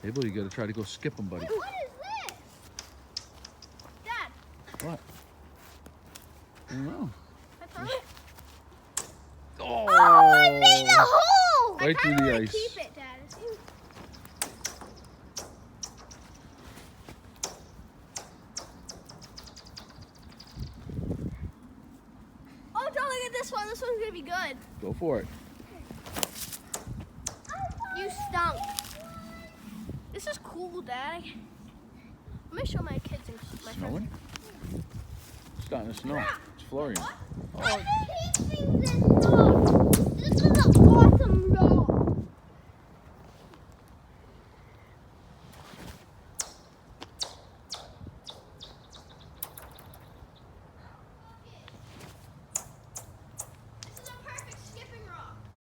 Abel, you gotta try to go skip them, buddy. What is this? Dad. What? I don't know. Oh, I made a hole! Right through the ice. Keep it, Dad. Oh, don't look at this one. This one's gonna be good. Go for it. You stunk. This is cool, Dad. I'm gonna show my kids and my Snowing? It's starting to snow. It's flurrying. I hate things that snow.